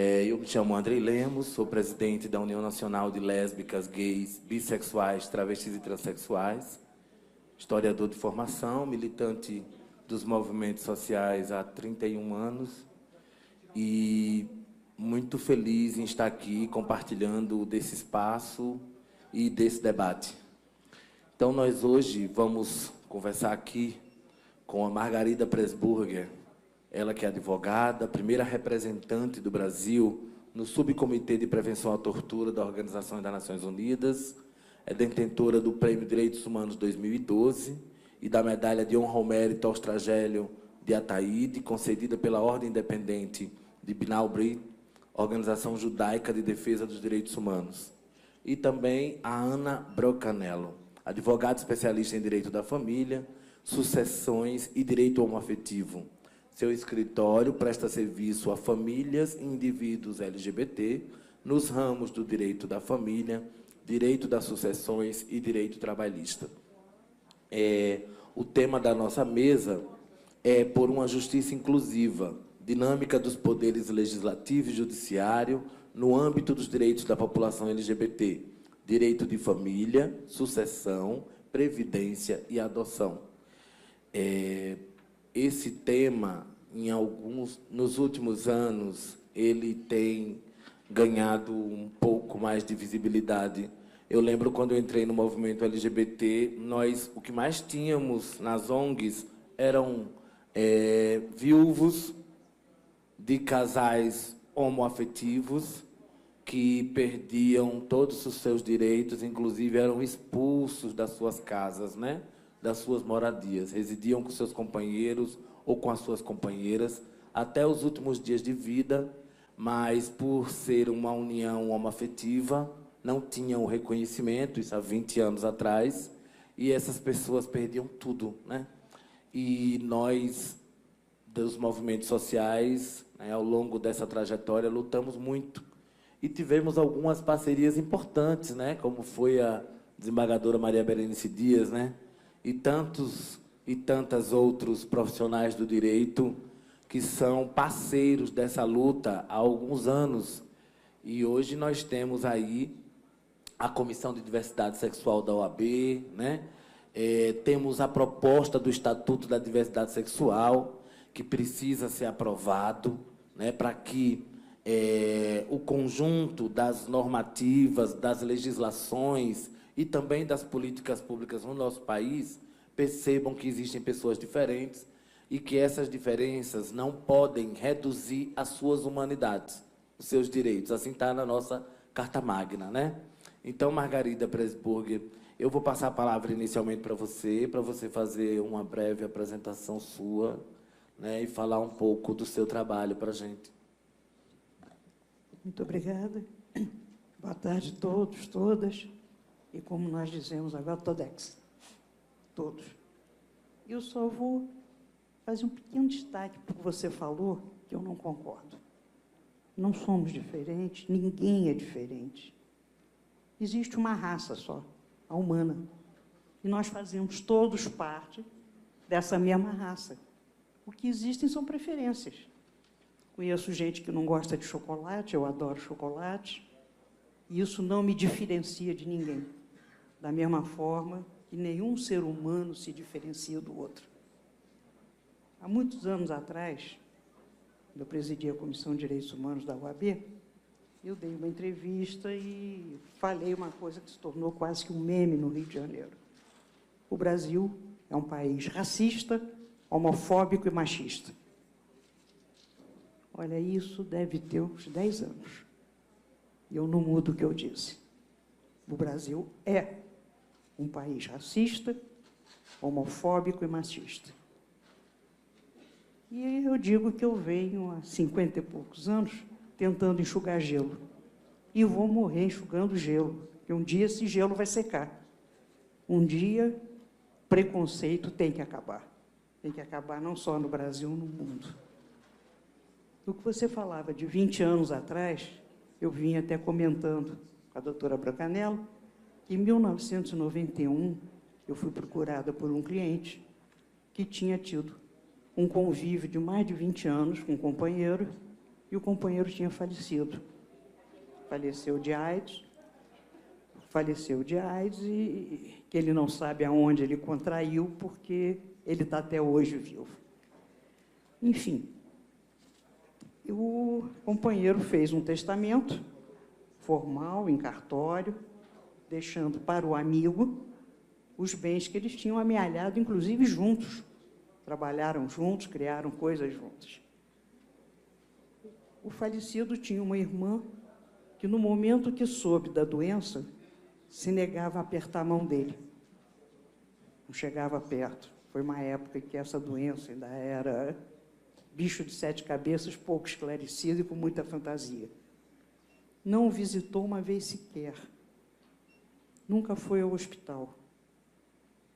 Eu me chamo Andrei Lemos, sou presidente da União Nacional de Lésbicas, Gays, Bissexuais, Travestis e Transsexuais, historiador de formação, militante dos movimentos sociais há 31 anos e muito feliz em estar aqui compartilhando desse espaço e desse debate. Então, nós hoje vamos conversar aqui com a Margarida Pressburger, ela que é advogada, primeira representante do Brasil no Subcomitê de Prevenção à Tortura da Organização das Nações Unidas, é detentora do Prêmio Direitos Humanos 2012 e da Medalha de Honra ao Mérito aos Tragélio de Ataíde, concedida pela Ordem Independente de Bnai B'rith, Organização Judaica de Defesa dos Direitos Humanos. E também a Ana Brocanello, advogada especialista em Direito da Família, Sucessões e Direito Homoafetivo. Seu escritório presta serviço a famílias e indivíduos LGBT nos ramos do direito da família, direito das sucessões e direito trabalhista. O tema da nossa mesa é Por uma Justiça Inclusiva, dinâmica dos poderes legislativo e judiciário no âmbito dos direitos da população LGBT, direito de família, sucessão, previdência e adoção. Esse tema, nos últimos anos, ele tem ganhado um pouco mais de visibilidade. Eu lembro quando eu entrei no movimento LGBT, o que mais tínhamos nas ONGs eram viúvos de casais homoafetivos que perdiam todos os seus direitos, inclusive eram expulsos das suas casas, né? Das suas moradias, residiam com seus companheiros ou com as suas companheiras até os últimos dias de vida, mas por ser uma união homoafetiva, não tinham o reconhecimento, isso há 20 anos atrás, e essas pessoas perdiam tudo, né? E nós, dos movimentos sociais, né, ao longo dessa trajetória, lutamos muito. E tivemos algumas parcerias importantes, né, como foi a desembargadora Maria Berenice Dias, né, e tantas outros profissionais do direito que são parceiros dessa luta há alguns anos. E hoje nós temos aí a Comissão de Diversidade Sexual da OAB, né? Temos a proposta do Estatuto da Diversidade Sexual, que precisa ser aprovado, né, para que o conjunto das normativas, das legislações e também das políticas públicas no nosso país percebam que existem pessoas diferentes e que essas diferenças não podem reduzir as suas humanidades, os seus direitos. Assim está na nossa Carta Magna, né? Então, Margarida Pressburger, eu vou passar a palavra inicialmente para você fazer uma breve apresentação sua, né, e falar um pouco do seu trabalho para a gente. Muito obrigada. Boa tarde a todos, todas. E como nós dizemos agora, todex. Todos. Eu só vou fazer um pequeno destaque para o que você falou, que eu não concordo. Não somos diferentes, ninguém é diferente. Existe uma raça só, a humana. E nós fazemos todos parte dessa mesma raça. O que existem são preferências. Conheço gente que não gosta de chocolate, eu adoro chocolate, e isso não me diferencia de ninguém. Da mesma forma que nenhum ser humano se diferencia do outro. Há muitos anos atrás, quando eu presidi a Comissão de Direitos Humanos da OAB, eu dei uma entrevista e falei uma coisa que se tornou quase que um meme no Rio de Janeiro. O Brasil é um país racista, homofóbico e machista. Olha, isso deve ter uns 10 anos. E eu não mudo o que eu disse. O Brasil é um país racista, homofóbico e machista. E eu digo que eu venho há 50 e poucos anos tentando enxugar gelo. E vou morrer enxugando gelo, porque um dia esse gelo vai secar. Um dia, preconceito tem que acabar. Tem que acabar não só no Brasil, no mundo. O que você falava de 20 anos atrás, eu vinha até comentando com a doutora Brocanello, que em 1991 eu fui procurada por um cliente que tinha tido um convívio de mais de 20 anos com um companheiro e o companheiro tinha falecido. Faleceu de AIDS e que ele não sabe aonde ele contraiu, porque ele está até hoje vivo. Enfim, o companheiro fez um testamento formal, em cartório, deixando para o amigo os bens que eles tinham amealhado, inclusive juntos. Trabalharam juntos, criaram coisas juntos. O falecido tinha uma irmã que, no momento que soube da doença, se negava a apertar a mão dele. Não chegava perto. Foi uma época que essa doença ainda era bicho de 7 cabeças, pouco esclarecido e com muita fantasia. Não o visitou uma vez sequer. Nunca foi ao hospital.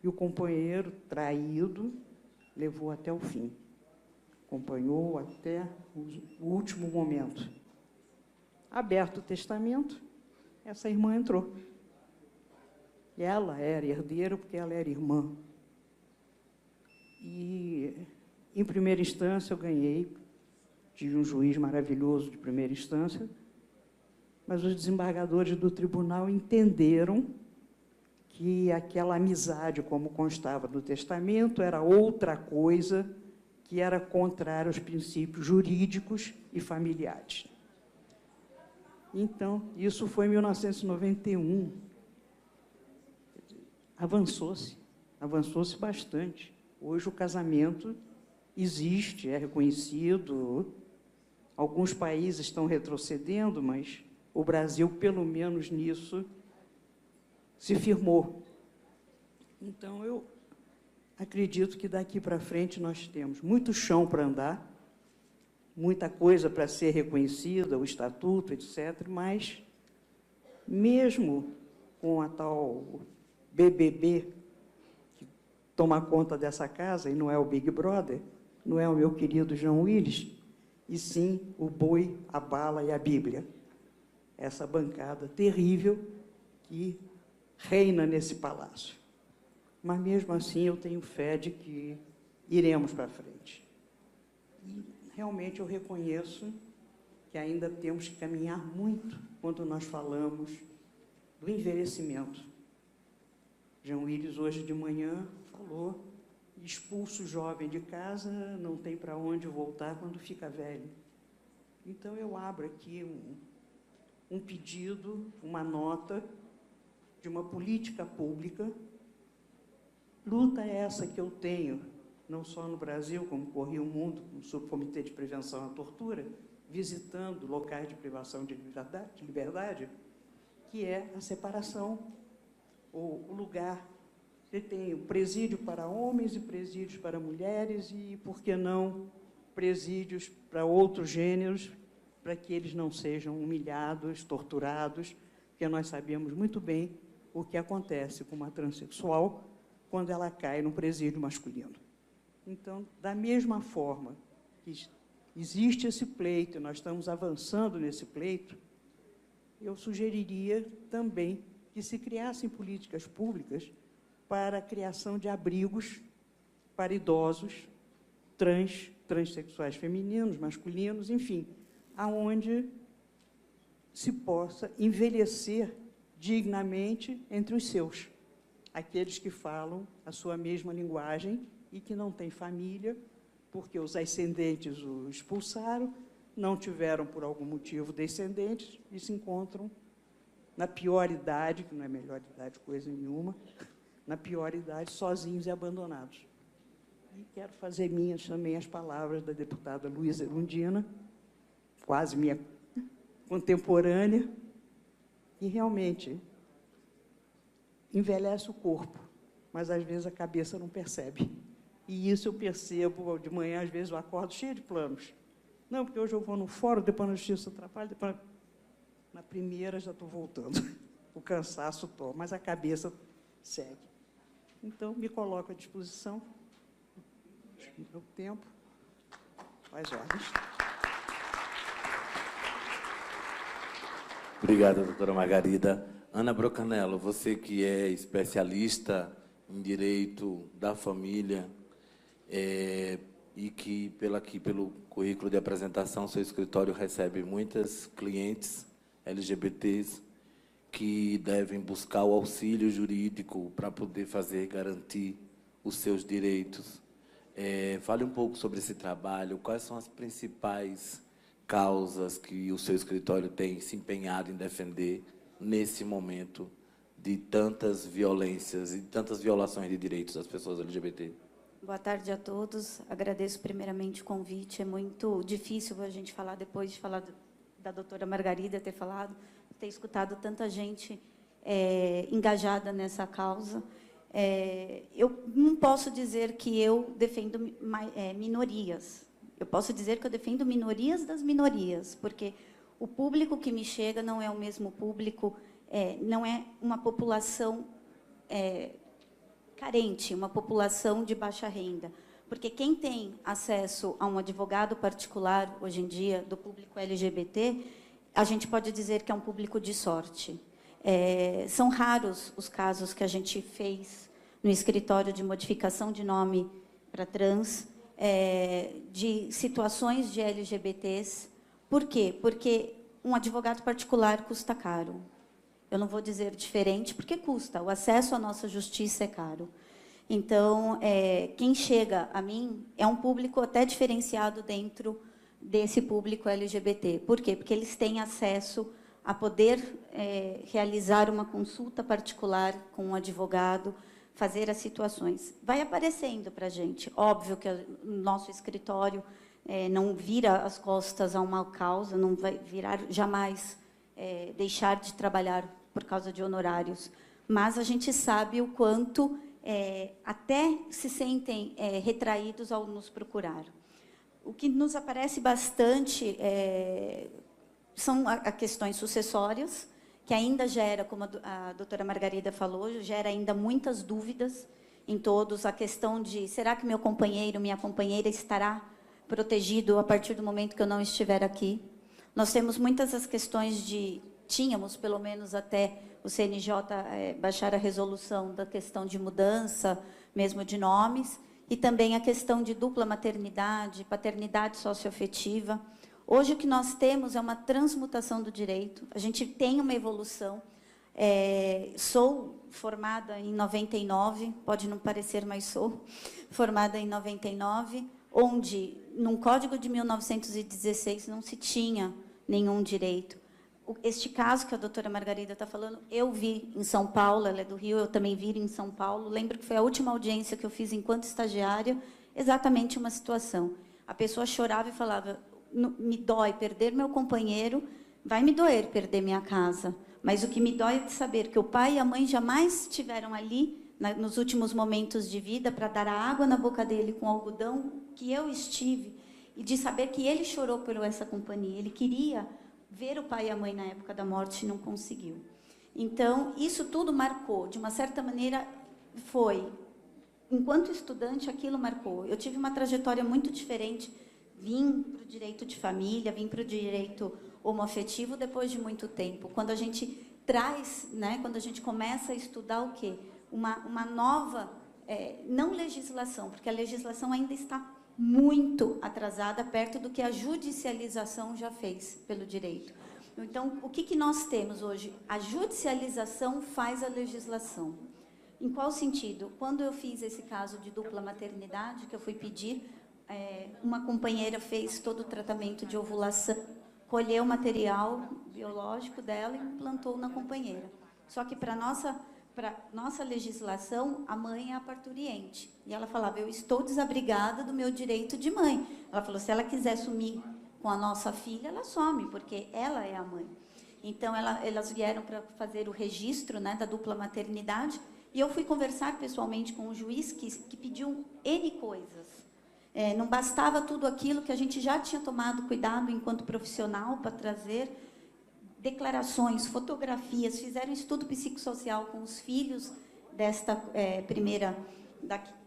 E o companheiro, traído, levou até o fim. Acompanhou até o último momento. Aberto o testamento, essa irmã entrou. E ela era herdeira porque ela era irmã. E, em primeira instância, eu ganhei. Tive um juiz maravilhoso de primeira instância, mas os desembargadores do tribunal entenderam que aquela amizade, como constava no testamento, era outra coisa, que era contrária aos princípios jurídicos e familiares. Então, isso foi em 1991. Avançou-se bastante. Hoje o casamento existe, é reconhecido. Alguns países estão retrocedendo, mas o Brasil, pelo menos nisso, se firmou. Então, eu acredito que daqui para frente nós temos muito chão para andar, muita coisa para ser reconhecida, o estatuto, etc., mas, mesmo com a tal BBB, que toma conta dessa casa, e não é o Big Brother, não é o meu querido João Willis, e sim o boi, a bala e a Bíblia. Essa bancada terrível que reina nesse palácio. Mas, mesmo assim, eu tenho fé de que iremos para frente. E, realmente, eu reconheço que ainda temos que caminhar muito quando nós falamos do envelhecimento. João Willis, hoje de manhã, falou: expulso o jovem de casa, não tem para onde voltar quando fica velho. Então, eu abro aqui um pedido, uma nota de uma política pública. Luta essa que eu tenho, não só no Brasil, como corri o mundo, no Subcomitê de Prevenção à Tortura, visitando locais de privação de liberdade, que é a separação, o lugar. Você tem o presídio para homens e presídios para mulheres e, por que não, presídios para outros gêneros, para que eles não sejam humilhados, torturados, porque nós sabemos muito bem o que acontece com uma transexual quando ela cai no presídio masculino. Então, da mesma forma que existe esse pleito, nós estamos avançando nesse pleito, eu sugeriria também que se criassem políticas públicas para a criação de abrigos para idosos, transexuais femininos, masculinos, enfim, aonde se possa envelhecer dignamente entre os seus, aqueles que falam a sua mesma linguagem e que não têm família, porque os ascendentes o expulsaram, não tiveram, por algum motivo, descendentes e se encontram na pior idade, que não é melhor idade coisa nenhuma, na pior idade, sozinhos e abandonados. E quero fazer minhas também as palavras da deputada Luísa Erundina, quase minha contemporânea, que realmente envelhece o corpo, mas às vezes a cabeça não percebe. E isso eu percebo de manhã, às vezes eu acordo cheio de planos. Não, porque hoje eu vou no fórum, depois na justiça eu trabalho, depois na primeira já estou voltando. O cansaço toma, mas a cabeça segue. Então, me coloco à disposição. O tempo faz ordens. Obrigado, doutora Margarida. Ana Brocanello, você que é especialista em direito da família, e que, pelo currículo de apresentação, seu escritório recebe muitas clientes LGBTs que devem buscar o auxílio jurídico para poder garantir os seus direitos. Fale um pouco sobre esse trabalho, quais são as principais causas que o seu escritório tem se empenhado em defender nesse momento de tantas violências e tantas violações de direitos das pessoas LGBT. Boa tarde a todos. Agradeço primeiramente o convite. É muito difícil a gente falar depois de falar da doutora Margarida ter falado, ter escutado tanta gente engajada nessa causa. Eu não posso dizer que eu defendo minorias. Eu posso dizer que eu defendo minorias das minorias, porque o público que me chega não é o mesmo público, não é uma população carente, uma população de baixa renda. Porque quem tem acesso a um advogado particular, hoje em dia, do público LGBT, a gente pode dizer que é um público de sorte. São raros os casos que a gente fez no escritório de modificação de nome para trans, de situações de LGBTs. Por quê? Porque um advogado particular custa caro. Eu não vou dizer diferente, porque custa. O acesso à nossa justiça é caro. Então, quem chega a mim é um público até diferenciado dentro desse público LGBT. Por quê? Porque eles têm acesso a poder realizar uma consulta particular com um advogado, fazer as situações. Vai aparecendo para a gente. Óbvio que o nosso escritório não vira as costas a uma causa, não vai virar jamais deixar de trabalhar por causa de honorários. Mas a gente sabe o quanto até se sentem retraídos ao nos procurar. O que nos aparece bastante são as questões sucessórias, que ainda gera, como a doutora Margarida falou, gera ainda muitas dúvidas em todos. A questão de, será que meu companheiro, minha companheira estará protegido a partir do momento que eu não estiver aqui? Nós temos muitas as questões tínhamos, pelo menos até o CNJ baixar a resolução da questão de mudança, mesmo de nomes, e também a questão de dupla maternidade, paternidade socioafetiva. Hoje, o que nós temos é uma transmutação do direito, a gente tem uma evolução. Sou formada em 99, pode não parecer, mas sou formada em 99, onde, num Código de 1916, não se tinha nenhum direito. Este caso que a doutora Margarida está falando, eu vi em São Paulo, ela é do Rio, eu também vi em São Paulo. Lembro que foi a última audiência que eu fiz enquanto estagiária, exatamente uma situação. A pessoa chorava e falava, me dói perder meu companheiro, vai me doer perder minha casa, mas o que me dói é de saber que o pai e a mãe jamais estiveram ali, nos últimos momentos de vida, para dar a água na boca dele com algodão, que eu estive, e de saber que ele chorou por essa companhia, ele queria ver o pai e a mãe na época da morte e não conseguiu. Então, isso tudo marcou, de uma certa maneira, enquanto estudante, aquilo marcou. Eu tive uma trajetória muito diferente, vim para o direito de família, vim para o direito homoafetivo depois de muito tempo. Quando a gente traz, quando a gente começa a estudar o quê? Uma nova, não legislação, porque a legislação ainda está muito atrasada, perto do que a judicialização já fez pelo direito. Então, o que nós temos hoje? A judicialização faz a legislação. Em qual sentido? Quando eu fiz esse caso de dupla maternidade, que eu fui pedir, uma companheira fez todo o tratamento de ovulação, colheu o material biológico dela e implantou na companheira. Só que para nossa legislação, a mãe é a parturiente. E ela falava, eu estou desabrigada do meu direito de mãe. Ela falou, se ela quiser sumir com a nossa filha, ela some, porque ela é a mãe. Então, elas vieram para fazer o registro da dupla maternidade, e eu fui conversar pessoalmente com um juiz que pediu N coisas. Não bastava tudo aquilo que a gente já tinha tomado cuidado enquanto profissional para trazer declarações, fotografias, fizeram estudo psicossocial com os filhos desta primeira,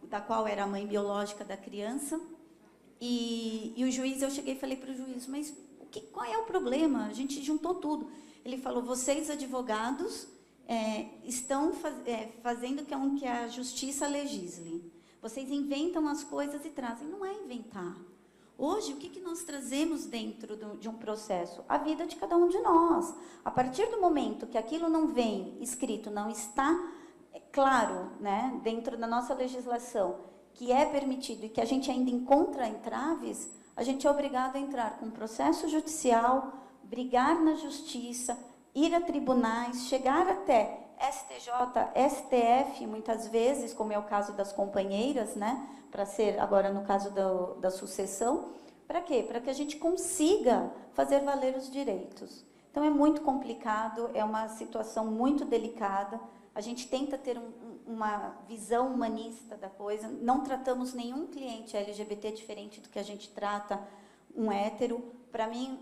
da qual era a mãe biológica da criança. E o juiz, eu cheguei e falei para o juiz, mas qual é o problema? A gente juntou tudo. Ele falou, vocês, advogados, estão fazendo que a justiça legisle. Vocês inventam as coisas e trazem. Não é inventar. Hoje, o que nós trazemos dentro de um processo? A vida de cada um de nós. A partir do momento que aquilo não vem escrito, não está claro, né, dentro da nossa legislação, que é permitido e que a gente ainda encontra entraves, a gente é obrigado a entrar com processo judicial, brigar na justiça, ir a tribunais, chegar até STJ, STF, muitas vezes, como é o caso das companheiras, né, para ser agora no caso da sucessão. Para quê? Para que a gente consiga fazer valer os direitos. Então é muito complicado, é uma situação muito delicada. A gente tenta ter uma visão humanista da coisa. Não tratamos nenhum cliente LGBT diferente do que a gente trata um hétero. Para mim,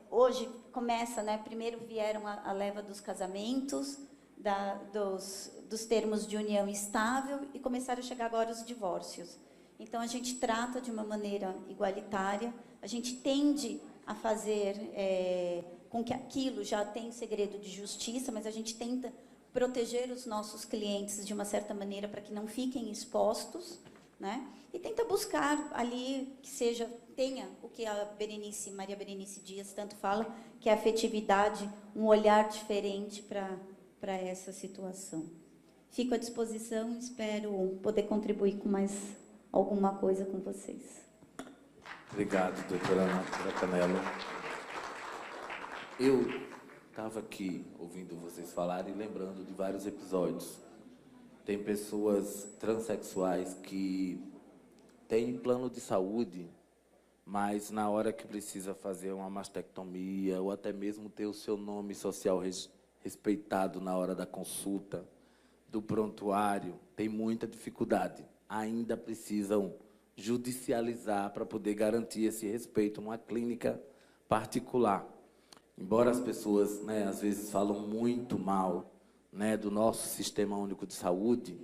hoje começa, né? Primeiro vieram a leva dos casamentos, dos termos de união estável, e começaram a chegar agora os divórcios. Então, a gente trata de uma maneira igualitária, a gente tende a fazer com que aquilo já tenha segredo de justiça, mas a gente tenta proteger os nossos clientes de uma certa maneira para que não fiquem expostos, né? E tenta buscar ali que tenha o que a Maria Berenice Dias tanto fala, que é a afetividade, um olhar diferente para essa situação. Fico à disposição e espero poder contribuir com mais alguma coisa com vocês. Obrigado, doutora Canelo. Eu estava aqui ouvindo vocês falarem e lembrando de vários episódios. Tem pessoas transexuais que têm plano de saúde, mas na hora que precisa fazer uma mastectomia ou até mesmo ter o seu nome social respeitado na hora da consulta, do prontuário, tem muita dificuldade. Ainda precisam judicializar para poder garantir esse respeito numa clínica particular. Embora as pessoas, né, às vezes falam muito mal, né, do nosso Sistema Único de Saúde,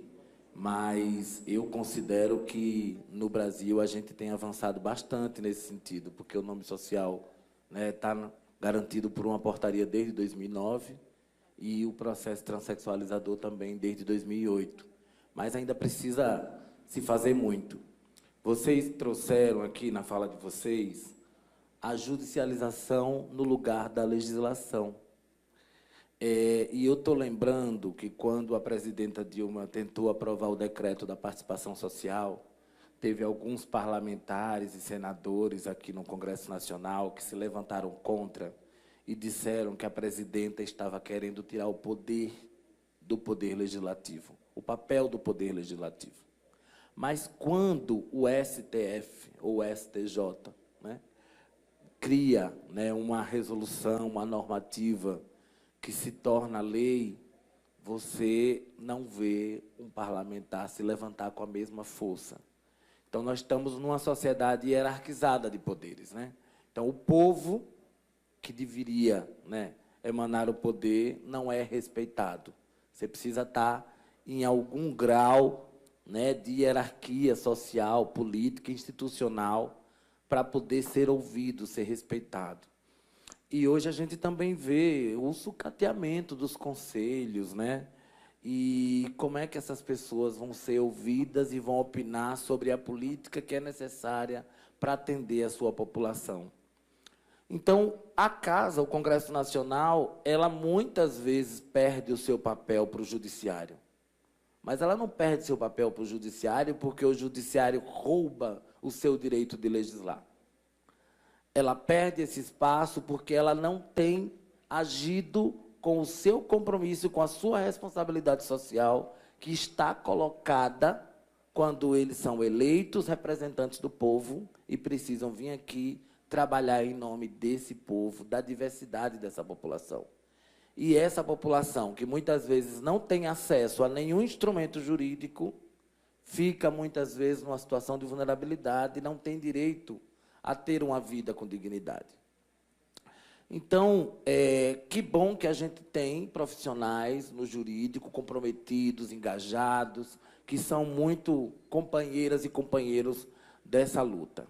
mas eu considero que no Brasil a gente tem avançado bastante nesse sentido, porque o nome social está garantido por uma portaria desde 2009 e o processo transexualizador também desde 2008. Mas ainda precisa se fazer muito. Vocês trouxeram aqui na fala de vocês a judicialização no lugar da legislação. E eu estou lembrando que quando a presidenta Dilma tentou aprovar o decreto da participação social, teve alguns parlamentares e senadores aqui no Congresso Nacional que se levantaram contra e disseram que a presidenta estava querendo tirar o poder do poder legislativo, o papel do poder legislativo. Mas quando o STF ou o STJ, né, cria, né, uma resolução, uma normativa que se torna lei, você não vê um parlamentar se levantar com a mesma força. Então, nós estamos numa sociedade hierarquizada de poderes, né? Então, o povo que deveria, né, emanar o poder não é respeitado. Você precisa estar em algum grau, né, de hierarquia social, política, institucional, para poder ser ouvido, ser respeitado. E hoje a gente também vê o sucateamento dos conselhos, né? E como é que essas pessoas vão ser ouvidas e vão opinar sobre a política que é necessária para atender a sua população. Então, a Casa, o Congresso Nacional, ela muitas vezes perde o seu papel para o Judiciário. Mas ela não perde seu papel para o Judiciário porque o Judiciário rouba o seu direito de legislar. Ela perde esse espaço porque ela não tem agido com o seu compromisso, com a sua responsabilidade social, que está colocada quando eles são eleitos representantes do povo e precisam vir aqui trabalhar em nome desse povo, da diversidade dessa população. E essa população, que muitas vezes não tem acesso a nenhum instrumento jurídico, fica muitas vezes numa situação de vulnerabilidade e não tem direito a ter uma vida com dignidade. Então, que bom que a gente tem profissionais no jurídico comprometidos, engajados, que são muito companheiras e companheiros dessa luta.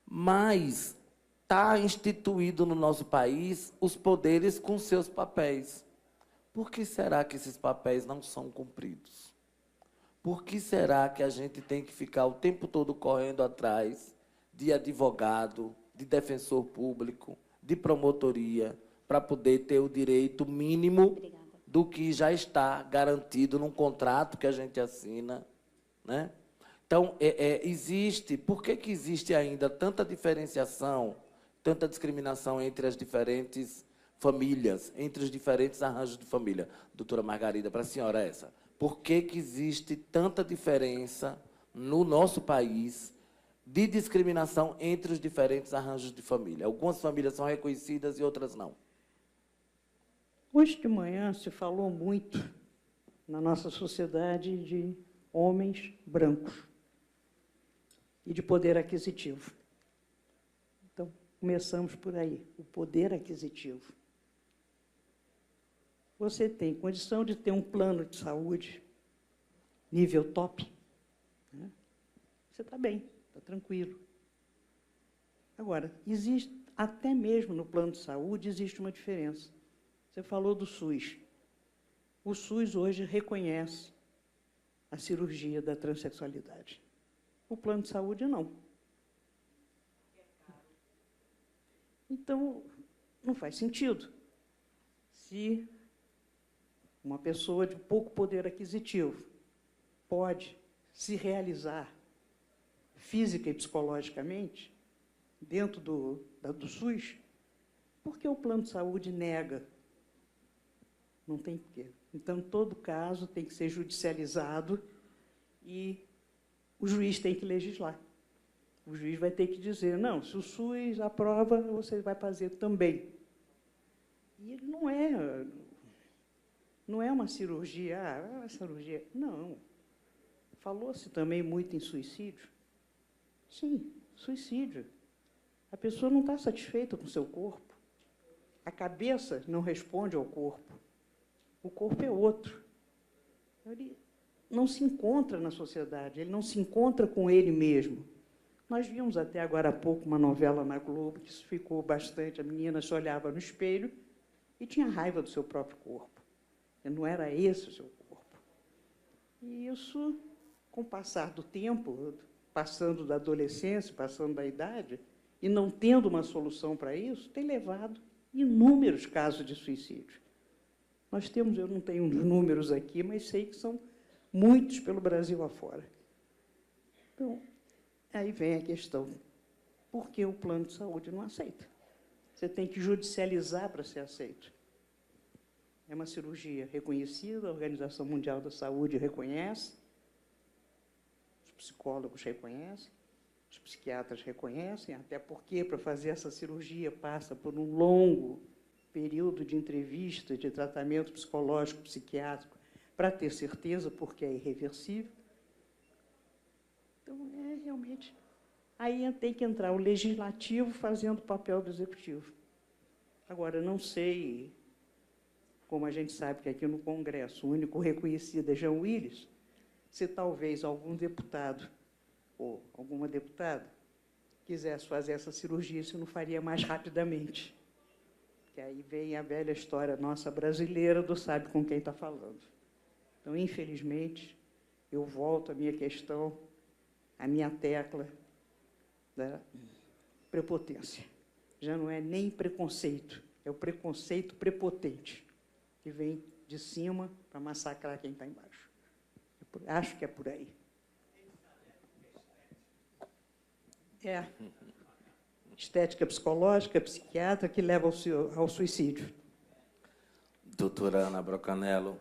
Mas está instituído no nosso país os poderes com seus papéis. Por que será que esses papéis não são cumpridos? Por que será que a gente tem que ficar o tempo todo correndo atrás de advogado, de defensor público, de promotoria, para poder ter o direito mínimo do que já está garantido num contrato que a gente assina, né? Então, existe... Por que existe ainda tanta diferenciação, tanta discriminação entre as diferentes famílias, entre os diferentes arranjos de família? Doutora Margarida, para a senhora essa. Por que existe tanta diferença no nosso país de discriminação entre os diferentes arranjos de família? Algumas famílias são reconhecidas e outras não. Hoje de manhã se falou muito na nossa sociedade de homens brancos e de poder aquisitivo. Então, começamos por aí, o poder aquisitivo. Você tem condição de ter um plano de saúde nível top, né? Você está bem, está tranquilo. Agora, existe, até mesmo no plano de saúde, existe uma diferença. Você falou do SUS. O SUS hoje reconhece a cirurgia da transexualidade. O plano de saúde, não. Então, não faz sentido. Se uma pessoa de pouco poder aquisitivo pode se realizar física e psicologicamente dentro do SUS, por que o plano de saúde nega? Não tem porquê. Então, todo caso tem que ser judicializado e o juiz tem que legislar. O juiz vai ter que dizer, não, se o SUS aprova, você vai fazer também. E não é uma cirurgia, é uma cirurgia. Não. Falou-se também muito em suicídio. Sim, suicídio. A pessoa não está satisfeita com o seu corpo. A cabeça não responde ao corpo. O corpo é outro. Ele não se encontra na sociedade, ele não se encontra com ele mesmo. Nós vimos até agora há pouco uma novela na Globo, que isso ficou bastante, a menina se olhava no espelho e tinha raiva do seu próprio corpo. E não era esse o seu corpo. E isso, com o passar do tempo, passando da adolescência, passando da idade, e não tendo uma solução para isso, tem levado inúmeros casos de suicídio. Nós temos, eu não tenho os números aqui, mas sei que são muitos pelo Brasil afora. Então, aí vem a questão, por que o plano de saúde não aceita? Você tem que judicializar para ser aceito. É uma cirurgia reconhecida, a Organização Mundial da Saúde reconhece, os psicólogos reconhecem, os psiquiatras reconhecem, até porque, para fazer essa cirurgia, passa por um longo período de entrevista, de tratamento psicológico, psiquiátrico, para ter certeza, porque é irreversível. Então, realmente... Aí tem que entrar o legislativo fazendo o papel do executivo. Agora, não sei, como a gente sabe que aqui no Congresso o único reconhecido é Jean Willis, se talvez algum deputado ou alguma deputada quisesse fazer essa cirurgia, se não faria mais rapidamente. Que aí vem a velha história nossa brasileira do sabe com quem está falando. Então, infelizmente, eu volto à minha questão, à minha tecla da prepotência. Já não é nem preconceito, é o preconceito prepotente, que vem de cima para massacrar quem está embaixo. Acho que é por aí. É. Estética psicológica, psiquiatra, que leva ao suicídio. Doutora Ana Brocanello,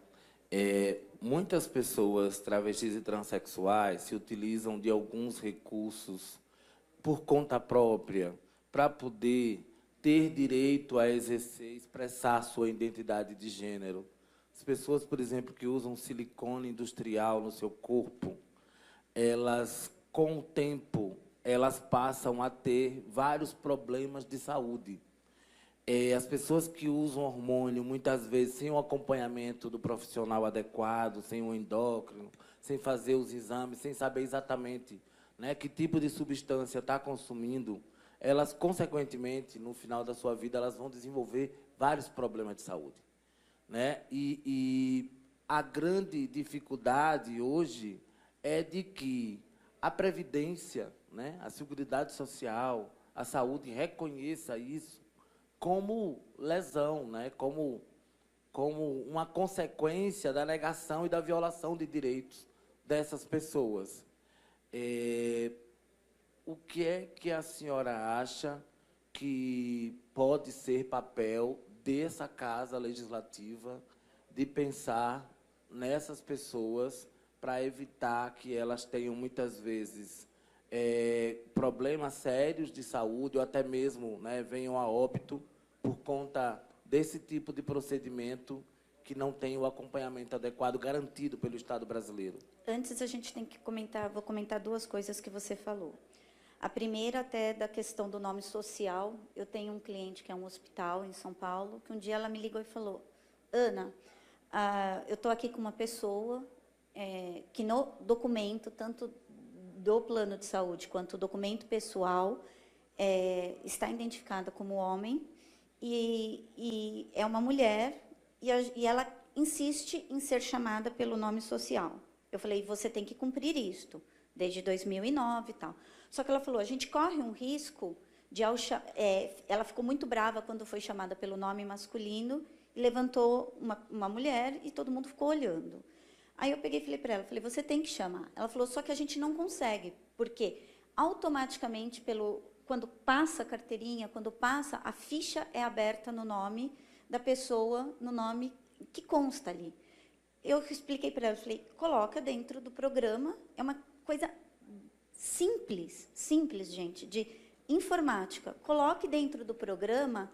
muitas pessoas travestis e transexuais se utilizam de alguns recursos por conta própria para poder ter direito a exercer, expressar sua identidade de gênero. As pessoas, por exemplo, que usam silicone industrial no seu corpo, elas, com o tempo, elas passam a ter vários problemas de saúde. As pessoas que usam hormônio, muitas vezes, sem o acompanhamento do profissional adequado, sem o endócrino, sem fazer os exames, sem saber exatamente, né, que tipo de substância está consumindo, elas, consequentemente, no final da sua vida, elas vão desenvolver vários problemas de saúde, né? E a grande dificuldade hoje é de que a Previdência, né, a Seguridade Social, a saúde reconheça isso como lesão, né, como uma consequência da negação e da violação de direitos dessas pessoas. O que é que a senhora acha que pode ser papel dessa Casa Legislativa de pensar nessas pessoas para evitar que elas tenham, muitas vezes, problemas sérios de saúde ou até mesmo, né, venham a óbito por conta desse tipo de procedimento que não tem o acompanhamento adequado garantido pelo Estado brasileiro? Antes, a gente tem que comentar, vou comentar duas coisas que você falou. A primeira, até da questão do nome social. Eu tenho um cliente que é um hospital em São Paulo, que um dia ela me ligou e falou: Ana, eu estou aqui com uma pessoa que no documento, tanto do plano de saúde quanto o documento pessoal, está identificada como homem, e é uma mulher, e ela insiste em ser chamada pelo nome social. Eu falei: você tem que cumprir isto, desde 2009 e tal. Só que ela falou: a gente corre um risco de... ela ficou muito brava quando foi chamada pelo nome masculino, e levantou uma mulher, e todo mundo ficou olhando. Aí eu peguei e falei para ela, você tem que chamar. Ela falou: só que a gente não consegue, porque automaticamente, quando passa a carteirinha, quando passa, a ficha é aberta no nome da pessoa, no nome que consta ali. Eu expliquei para ela, falei: coloca dentro do programa, é uma coisa simples, gente, de informática. Coloque dentro do programa...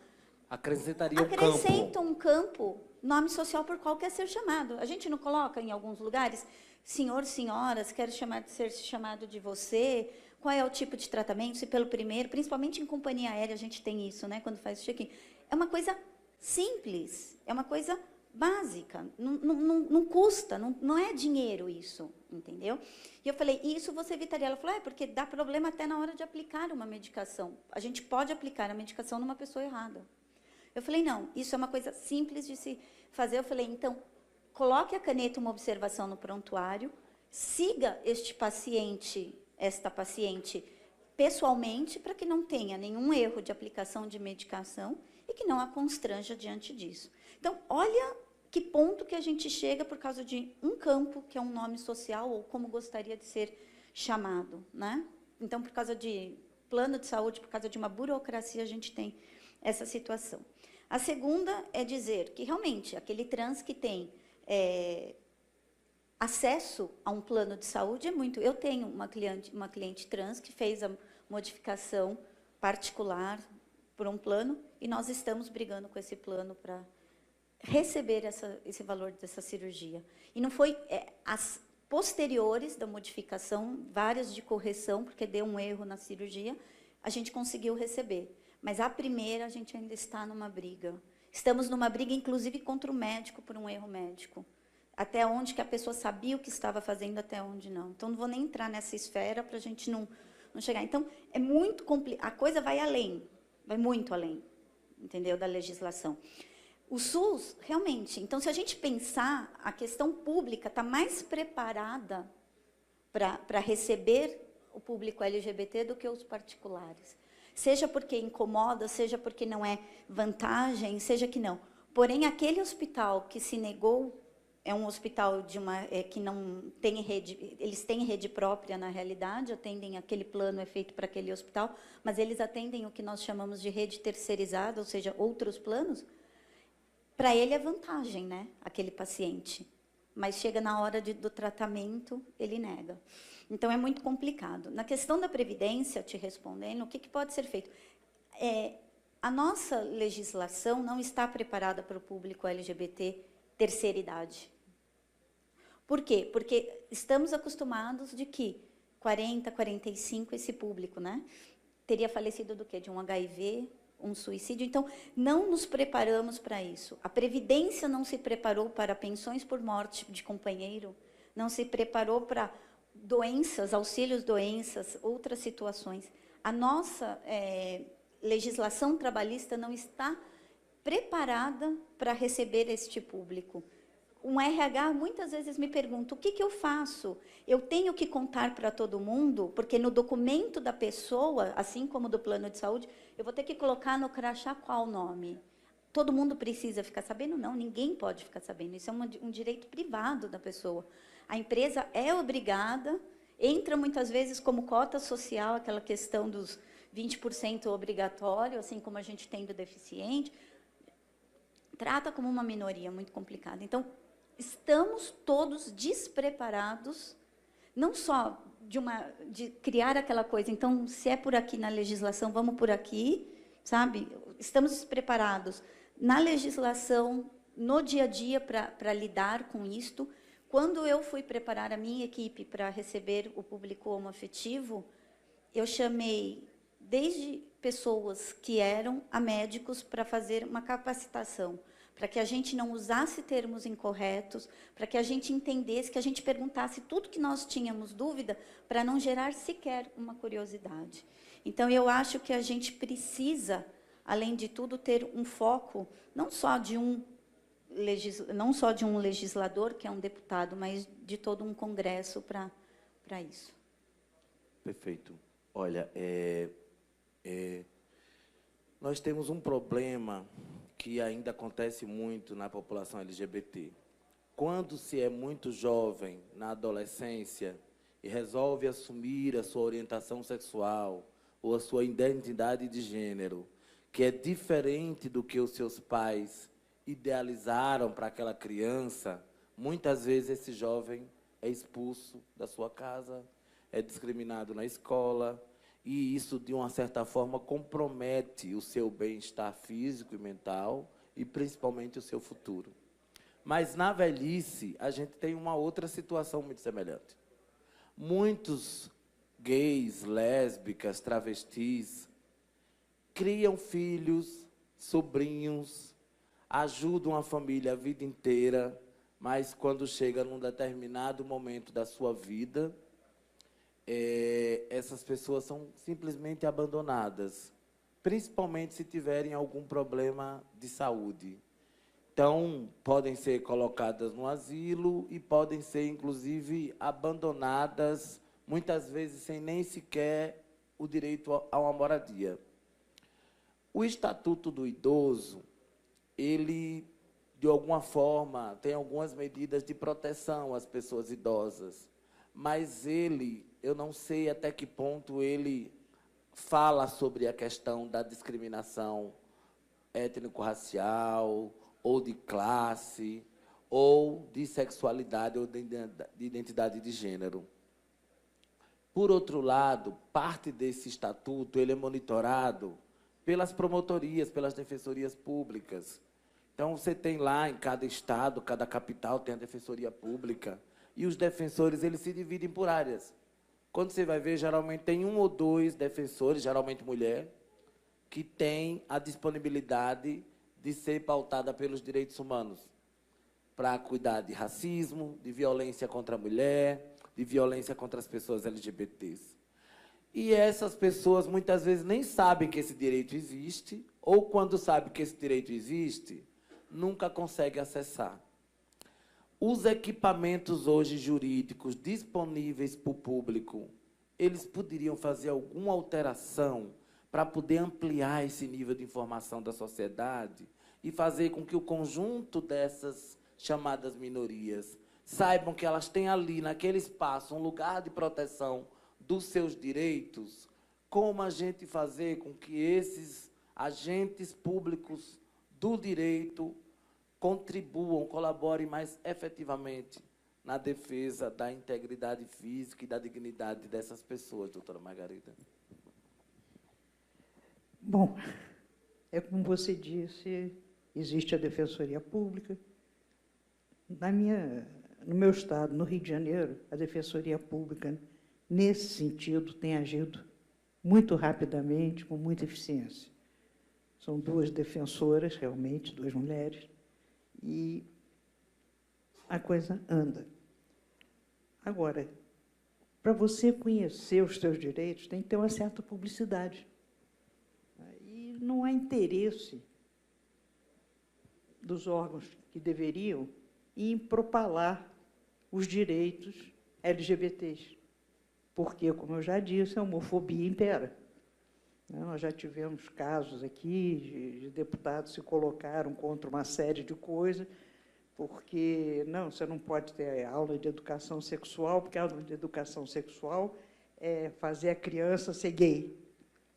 Acrescenta um campo, nome social por qual quer ser chamado. A gente não coloca em alguns lugares: senhor, senhoras, quero ser chamado de você, qual é o tipo de tratamento, se pelo primeiro, principalmente em companhia aérea a gente tem isso, né, quando faz o check-in. É uma coisa simples, é uma coisa básica, não custa, não é dinheiro isso, entendeu? E eu falei: isso você evitaria? Ela falou: porque dá problema até na hora de aplicar uma medicação. A gente pode aplicar a medicação numa pessoa errada. Eu falei: não, isso é uma coisa simples de se fazer. Eu falei: então, coloque a caneta, uma observação no prontuário, siga esta paciente pessoalmente, para que não tenha nenhum erro de aplicação de medicação e que não a constranja diante disso. Então, olha que ponto que a gente chega por causa de um campo, que é um nome social, ou como gostaria de ser chamado, né? Então, por causa de plano de saúde, por causa de uma burocracia, a gente tem essa situação. A segunda é dizer que, realmente, aquele trans que tem acesso a um plano de saúde é muito... Eu tenho uma cliente trans que fez a modificação particular por um plano, e nós estamos brigando com esse plano para receber esse valor dessa cirurgia. E não foi... as posteriores da modificação, várias de correção, porque deu um erro na cirurgia, a gente conseguiu receber. Mas a primeira, a gente ainda está numa briga. Estamos numa briga, inclusive, contra o médico, por um erro médico. Até onde que a pessoa sabia o que estava fazendo, até onde não. Então, não vou nem entrar nessa esfera para a gente não chegar. Então, é muito complicado. A coisa vai além, vai muito além, entendeu, da legislação. O SUS, realmente, então, se a gente pensar, a questão pública está mais preparada para receber o público LGBT do que os particulares. Seja porque incomoda, seja porque não é vantagem, seja que não. Porém, aquele hospital que se negou, é um hospital que não tem rede, eles têm rede própria na realidade, atendem aquele plano, é feito para aquele hospital, mas eles atendem o que nós chamamos de rede terceirizada, ou seja, outros planos. Para ele é vantagem, né, aquele paciente. Mas chega na hora do tratamento, ele nega. Então, é muito complicado. Na questão da Previdência, te respondendo, o que pode ser feito? A nossa legislação não está preparada para o público LGBT terceira idade. Por quê? Porque estamos acostumados de que 40, 45, esse público, né, teria falecido do quê? De um HIV, um suicídio. Então, não nos preparamos para isso. A Previdência não se preparou para pensões por morte de companheiro, não se preparou para doenças, auxílios doenças, outras situações. A nossa legislação trabalhista não está preparada para receber este público. um RH muitas vezes me pergunta, o que eu faço? Eu tenho que contar para todo mundo, porque no documento da pessoa, assim como do plano de saúde, eu vou ter que colocar no crachá qual nome? Todo mundo precisa ficar sabendo? Não, ninguém pode ficar sabendo. Isso é um direito privado da pessoa. A empresa é obrigada, entra muitas vezes como cota social, aquela questão dos 20% obrigatório, assim como a gente tem do deficiente, trata como uma minoria muito complicada. Então, estamos todos despreparados, não só de criar aquela coisa, então, se é por aqui na legislação, vamos por aqui, sabe? Estamos despreparados na legislação, no dia a dia, para lidar com isto. Quando eu fui preparar a minha equipe para receber o público homoafetivo, eu chamei desde pessoas que eram a médicos para fazer uma capacitação, para que a gente não usasse termos incorretos, para que a gente entendesse, que a gente perguntasse tudo que nós tínhamos dúvida, para não gerar sequer uma curiosidade. Então, eu acho que a gente precisa, além de tudo, ter um foco, não só de um legislador, que é um deputado, mas de todo um congresso para isso. Perfeito. Olha, nós temos um problema que ainda acontece muito na população LGBT. Quando se é muito jovem, na adolescência, e resolve assumir a sua orientação sexual ou a sua identidade de gênero, que é diferente do que os seus pais idealizaram para aquela criança, muitas vezes esse jovem é expulso da sua casa, é discriminado na escola, e isso, de uma certa forma, compromete o seu bem-estar físico e mental, e principalmente o seu futuro. Mas, na velhice, a gente tem uma outra situação muito semelhante. Muitos gays, lésbicas, travestis, criam filhos, sobrinhos, ajudam a família a vida inteira, mas quando chega num determinado momento da sua vida, essas pessoas são simplesmente abandonadas, principalmente se tiverem algum problema de saúde. Então, podem ser colocadas no asilo e podem ser, inclusive, abandonadas, muitas vezes sem nem sequer o direito a uma moradia. O Estatuto do Idoso, ele, de alguma forma, tem algumas medidas de proteção às pessoas idosas, mas eu não sei até que ponto ele fala sobre a questão da discriminação étnico-racial, ou de classe, ou de sexualidade, ou de identidade de gênero. Por outro lado, parte desse estatuto ele é monitorado pelas promotorias, pelas defensorias públicas. Então, você tem lá, em cada estado, cada capital tem a defensoria pública, e os defensores eles se dividem por áreas. Quando você vai ver, geralmente tem 1 ou 2 defensores, geralmente mulher, que tem a disponibilidade de ser pautada pelos direitos humanos, para cuidar de racismo, de violência contra a mulher, de violência contra as pessoas LGBTs. E essas pessoas, muitas vezes, nem sabem que esse direito existe, ou, quando sabem que esse direito existe, nunca conseguem acessar. Os equipamentos hoje jurídicos disponíveis para o público, eles poderiam fazer alguma alteração para poder ampliar esse nível de informação da sociedade e fazer com que o conjunto dessas chamadas minorias saibam que elas têm ali, naquele espaço, um lugar de proteção dos seus direitos. Como a gente fazer com que esses agentes públicos do direito contribuam, colaborem mais efetivamente na defesa da integridade física e da dignidade dessas pessoas, doutora Margarida? Bom, é como você disse, existe a Defensoria Pública. No meu estado, no Rio de Janeiro, a Defensoria Pública, nesse sentido, tem agido muito rapidamente, com muita eficiência. São 2 defensoras, realmente, 2 mulheres, e a coisa anda. Agora, para você conhecer os seus direitos, tem que ter uma certa publicidade. E não há interesse dos órgãos que deveriam em propalar os direitos LGBTs. Porque, como eu já disse, a homofobia impera. Nós já tivemos casos aqui de deputados que se colocaram contra uma série de coisas, porque, não, você não pode ter aula de educação sexual, porque a aula de educação sexual é fazer a criança ser gay,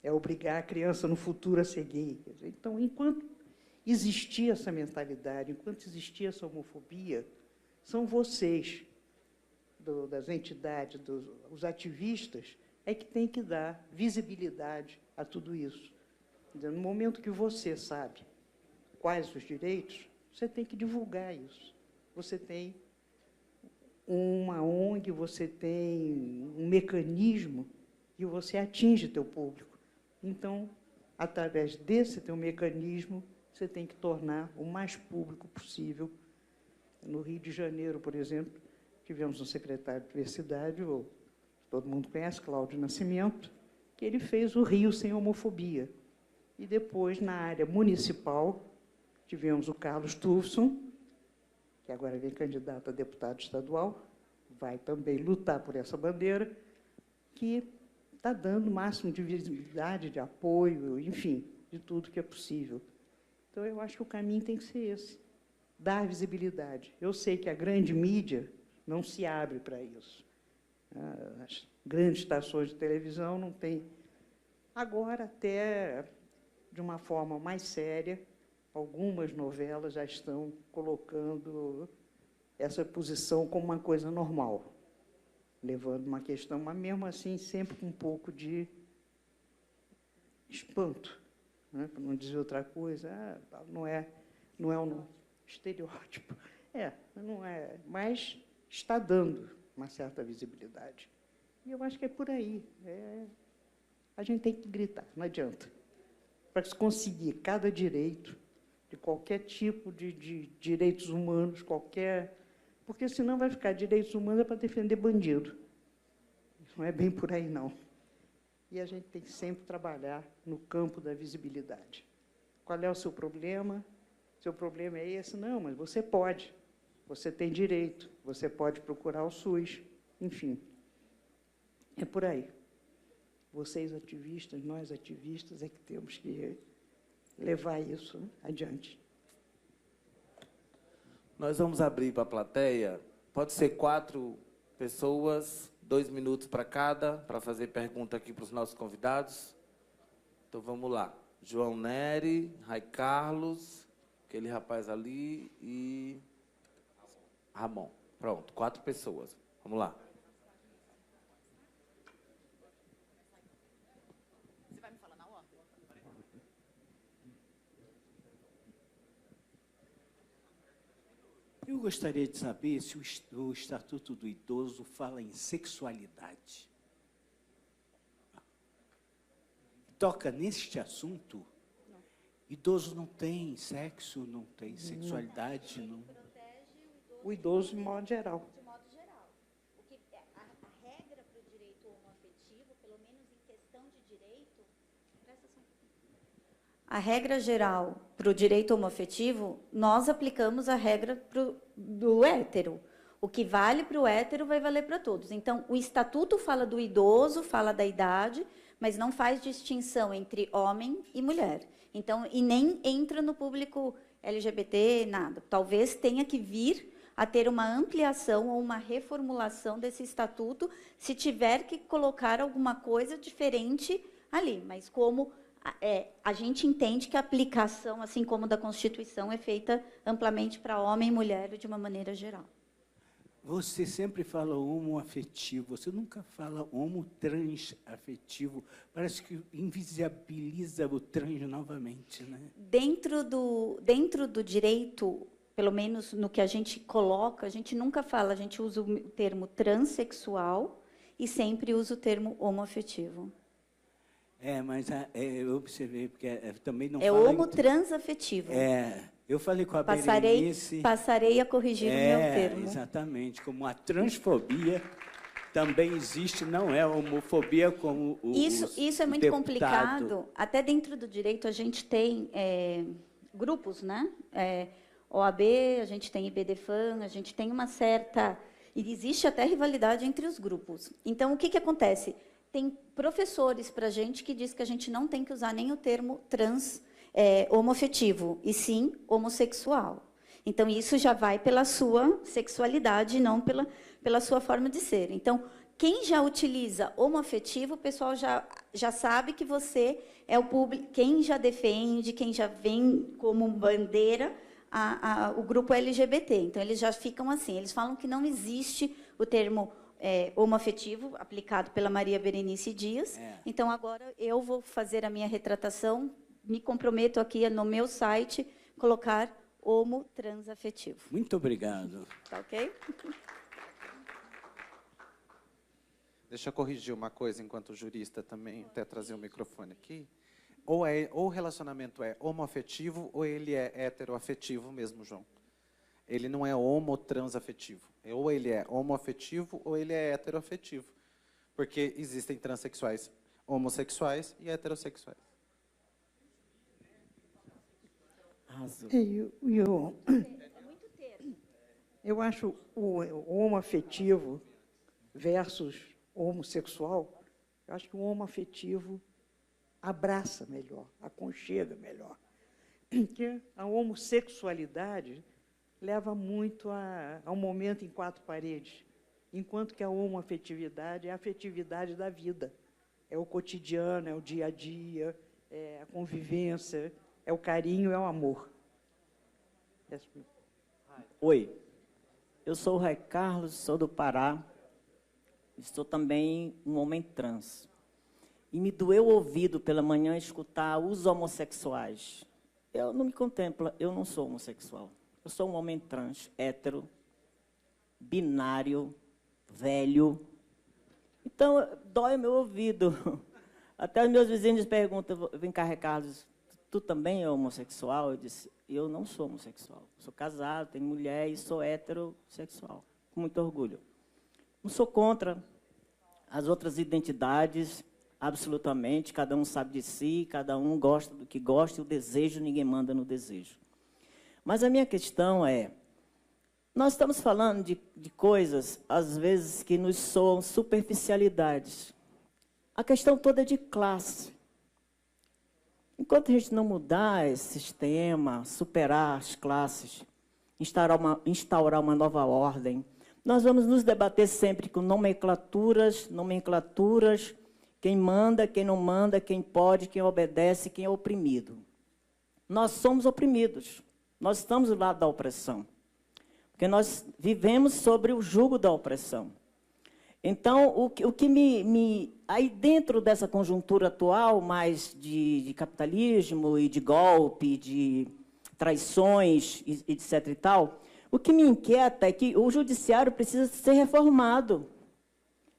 é obrigar a criança no futuro a ser gay. Então, enquanto existia essa mentalidade, enquanto existia essa homofobia, são vocês, das entidades, os ativistas, é que têm que dar visibilidade a tudo isso. No momento que você sabe quais os direitos, você tem que divulgar isso. Você tem uma ONG, você tem um mecanismo que você atinge teu público. Então, através desse teu mecanismo, você tem que tornar o mais público possível. No Rio de Janeiro, por exemplo, tivemos um secretário de diversidade, todo mundo conhece, Cláudio Nascimento, que ele fez o Rio Sem Homofobia. E depois, na área municipal, tivemos o Carlos Tufson, que agora vem candidato a deputado estadual, vai também lutar por essa bandeira, que está dando o máximo de visibilidade, de apoio, enfim, de tudo que é possível. Então, eu acho que o caminho tem que ser esse, dar visibilidade. Eu sei que a grande mídia não se abre para isso. As grandes estações de televisão não têm. Agora, até de uma forma mais séria, algumas novelas já estão colocando essa posição como uma coisa normal, levando uma questão, mas mesmo assim sempre com um pouco de espanto, né? Para não dizer outra coisa, não é um estereótipo. Não é, mas está dando uma certa visibilidade. E eu acho que é por aí. A gente tem que gritar, não adianta. Para se conseguir cada direito, de qualquer tipo de direitos humanos, porque senão vai ficar direitos humanos para defender bandido. Não é bem por aí, não. E a gente tem que sempre trabalhar no campo da visibilidade. Qual é o seu problema? Seu problema é esse? Não, mas você pode. Você tem direito. Você pode procurar o SUS. Enfim, é por aí. Vocês ativistas, nós ativistas, é que temos que levar isso, né, adiante. Nós vamos abrir para a plateia. Pode ser 4 pessoas, 2 minutos para cada, para fazer pergunta aqui para os nossos convidados. Então, vamos lá. João Nery, Rai Carlos, aquele rapaz ali e Ramon. Pronto, 4 pessoas. Vamos lá. Eu gostaria de saber se o Estatuto do Idoso fala em sexualidade. Toca neste assunto? Não. Idoso não tem sexo, não tem sexualidade. Não. O idoso, de modo geral. De modo geral. A regra para o direito homoafetivo, pelo menos em questão de direito, presta atenção. A regra geral para o direito homoafetivo, nós aplicamos a regra do hétero. O que vale para o hétero vai valer para todos. Então, o estatuto fala do idoso, fala da idade, mas não faz distinção entre homem e mulher. Então, e nem entra no público LGBT, nada. Talvez tenha que vir a ter uma ampliação ou uma reformulação desse estatuto, se tiver que colocar alguma coisa diferente ali. Mas como a gente entende que a aplicação, assim como da Constituição, é feita amplamente para homem e mulher de uma maneira geral. Você sempre fala homoafetivo, você nunca fala homotransafetivo. Parece que invisibiliza o trans novamente, né? Dentro do direito, pelo menos no que a gente coloca, a gente nunca fala, a gente usa o termo transexual e sempre usa o termo homoafetivo. Mas eu observei, porque também não fala... É homotransafetivo. Eu falei com a Berenice... Passarei a corrigir o meu termo. Exatamente. Como a transfobia também existe, não é homofobia como Isso é muito complicado. Até dentro do direito a gente tem grupos, né? OAB, a gente tem IBDFAN, a gente tem uma certa... E existe até rivalidade entre os grupos. Então, o que acontece? Tem professores para a gente que diz que a gente não tem que usar nem o termo trans homoafetivo, e sim homossexual. Então, isso já vai pela sua sexualidade, não pela sua forma de ser. Então, quem já utiliza homoafetivo, o pessoal já sabe que você é o público, quem já defende, quem já vem como bandeira o grupo LGBT. Então, eles já ficam assim, eles falam que não existe o termo homoafetivo aplicado pela Maria Berenice Dias. Então, agora eu vou fazer a minha retratação, me comprometo aqui no meu site, colocar homo transafetivo. Muito obrigado. Tá ok? Deixa eu corrigir uma coisa enquanto jurista também, até trazer o microfone aqui. Ou o relacionamento é homoafetivo ou ele é heteroafetivo mesmo, João. Ele não é homotransafetivo. Ou ele é homoafetivo ou ele é heteroafetivo. Porque existem transexuais homossexuais e heterossexuais. Eu acho o homoafetivo versus homossexual, eu acho que o homoafetivo abraça melhor, aconchega melhor. Porque a homossexualidade leva muito a um momento em quatro paredes, enquanto que a homoafetividade é a afetividade da vida. É o cotidiano, é o dia a dia, é a convivência, é o carinho, é o amor. Oi, eu sou o Rai Carlos, sou do Pará, estou também um homem trans. E me doeu o ouvido pela manhã escutar os homossexuais. Eu não me contemplo, eu não sou homossexual. Eu sou um homem trans, hétero, binário, velho. Então, dói o meu ouvido. Até os meus vizinhos perguntam, vem cá, Carlos, tu também é homossexual? Eu disse, eu não sou homossexual. Sou casado, tenho mulher e sou heterossexual. Com muito orgulho. Não sou contra as outras identidades, absolutamente. Cada um sabe de si, cada um gosta do que gosta, e o desejo, ninguém manda no desejo. Mas a minha questão é, nós estamos falando de coisas, às vezes, que nos soam superficialidades. A questão toda é de classe. Enquanto a gente não mudar esse sistema, superar as classes, instaurar uma nova ordem, nós vamos nos debater sempre com nomenclaturas, quem manda, quem não manda, quem pode, quem obedece, quem é oprimido. Nós somos oprimidos, nós estamos do lado da opressão, porque nós vivemos sobre o jugo da opressão. Então, o que aí dentro dessa conjuntura atual, mais de capitalismo e de golpe, de traições, etc. e tal, o que me inquieta é que o judiciário precisa ser reformado.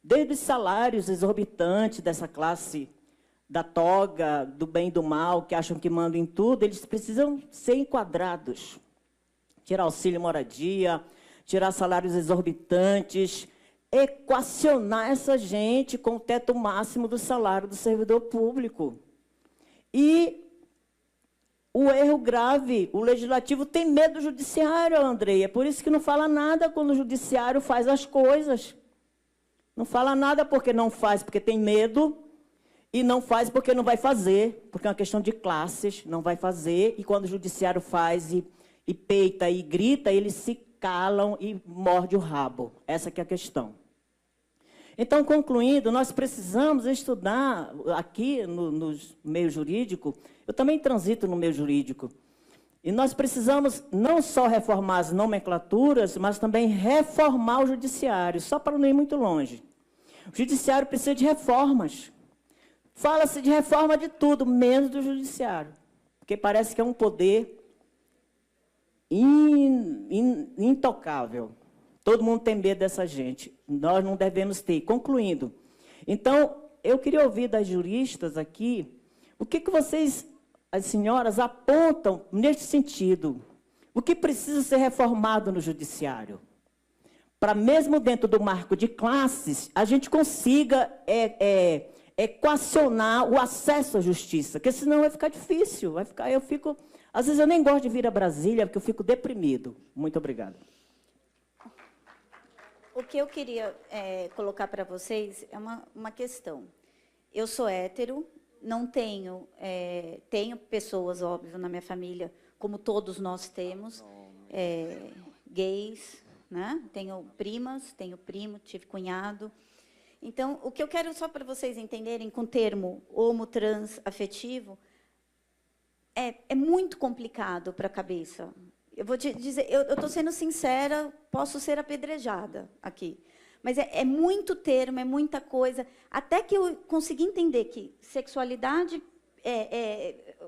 Desde os salários exorbitantes dessa classe da toga, do bem e do mal, que acham que mandam em tudo, eles precisam ser enquadrados. Tirar auxílio moradia, tirar salários exorbitantes, equacionar essa gente com o teto máximo do salário do servidor público. E o erro grave, o legislativo tem medo do judiciário, Andrei. É por isso que não fala nada quando o judiciário faz as coisas. Não fala nada porque não faz, porque tem medo, e não faz porque não vai fazer, porque é uma questão de classes, não vai fazer, e quando o judiciário faz e peita e grita, eles se calam e mordem o rabo. Essa que é a questão. Então, concluindo, nós precisamos estudar aqui no meio jurídico, eu também transito no meio jurídico, e nós precisamos não só reformar as nomenclaturas, mas também reformar o judiciário, só para não ir muito longe. O judiciário precisa de reformas. Fala-se de reforma de tudo, menos do judiciário, porque parece que é um poder intocável. Todo mundo tem medo dessa gente. Nós não devemos ter. Concluindo, então, eu queria ouvir das juristas aqui, o que vocês, as senhoras, apontam neste sentido? O que precisa ser reformado no judiciário? Para, mesmo dentro do marco de classes, a gente consiga equacionar o acesso à justiça, porque senão vai ficar difícil. Eu fico Às vezes eu nem gosto de vir a Brasília, porque eu fico deprimido. Muito obrigado. O que eu queria colocar para vocês é uma questão. Eu sou hétero, não tenho, tenho pessoas, óbvio, na minha família, como todos nós temos, gays, né? Tenho primas, tenho primo, tive cunhado. Então, o que eu quero só para vocês entenderem com o termo homo, trans, afetivo, é muito complicado para a cabeça. Eu vou te dizer, eu estou sendo sincera, posso ser apedrejada aqui. Mas é muito termo, é muita coisa. Até que eu consegui entender que sexualidade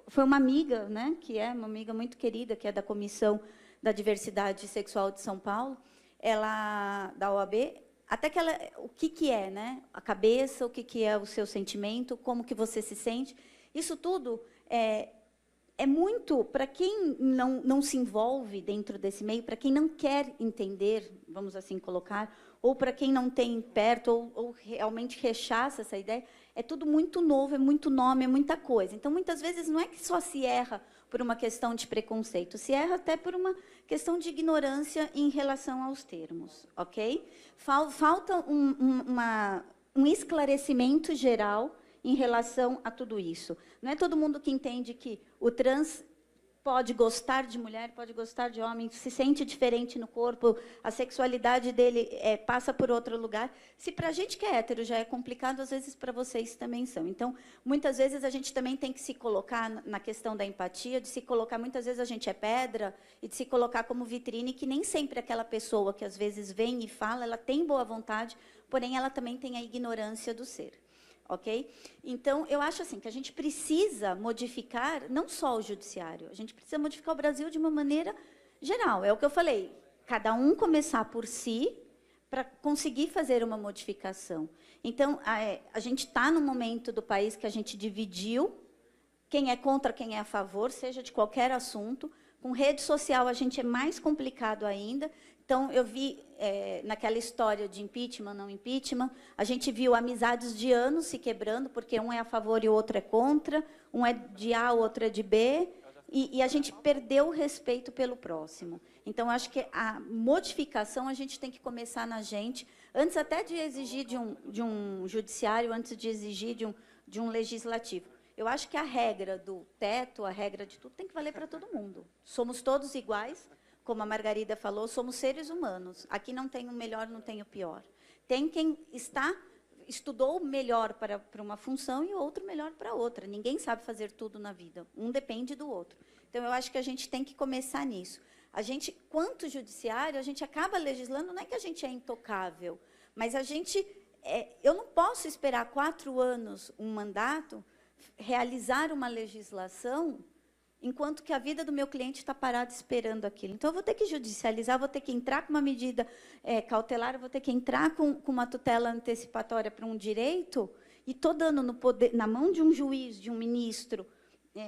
foi uma amiga, né, que é uma amiga muito querida, que é da Comissão da Diversidade Sexual de São Paulo, ela da OAB, até que ela, o que é, né, a cabeça, o que é o seu sentimento, como que você se sente, isso tudo é muito, para quem não se envolve dentro desse meio, para quem não quer entender, vamos assim colocar, ou para quem não tem perto, ou realmente rechaça essa ideia, é tudo muito novo, é muito nome, é muita coisa. Então, muitas vezes, não é que só se erra por uma questão de preconceito, se erra até por uma questão de ignorância em relação aos termos, ok? Falta um esclarecimento geral em relação a tudo isso. Não é todo mundo que entende que o trans pode gostar de mulher, pode gostar de homem, se sente diferente no corpo, a sexualidade dele passa por outro lugar. Se para a gente que é hétero já é complicado, às vezes para vocês também são. Então, muitas vezes a gente também tem que se colocar na questão da empatia, de se colocar, muitas vezes a gente é pedra, e de se colocar como vitrine, que nem sempre aquela pessoa que às vezes vem e fala, ela tem boa vontade, porém ela também tem a ignorância do ser. Ok? Então, eu acho assim que a gente precisa modificar não só o judiciário, a gente precisa modificar o Brasil de uma maneira geral. É o que eu falei, cada um começar por si para conseguir fazer uma modificação. Então, a gente está num momento do país que a gente dividiu quem é contra, quem é a favor, seja de qualquer assunto. Com rede social, a gente é mais complicado ainda. Então, eu vi, naquela história de impeachment, não impeachment, a gente viu amizades de anos se quebrando, porque um é a favor e o outro é contra, um é de A, o outro é de B, e a gente perdeu o respeito pelo próximo. Então, acho que a modificação a gente tem que começar na gente, antes até de exigir de um judiciário, antes de exigir de um legislativo. Eu acho que a regra do teto, a regra de tudo, tem que valer para todo mundo. Somos todos iguais. Como a Margarida falou, somos seres humanos. Aqui não tem o melhor, não tem o pior. Tem quem estudou melhor para uma função e outro melhor para outra. Ninguém sabe fazer tudo na vida. Um depende do outro. Então, eu acho que a gente tem que começar nisso. A gente, quanto judiciário, a gente acaba legislando, não é que a gente é intocável, mas a gente... eu não posso esperar 4 anos, um mandato, realizar uma legislação enquanto que a vida do meu cliente está parada esperando aquilo. Então, eu vou ter que judicializar, vou ter que entrar com uma medida cautelar, vou ter que entrar com uma tutela antecipatória para um direito, e estou dando na mão de um juiz, de um ministro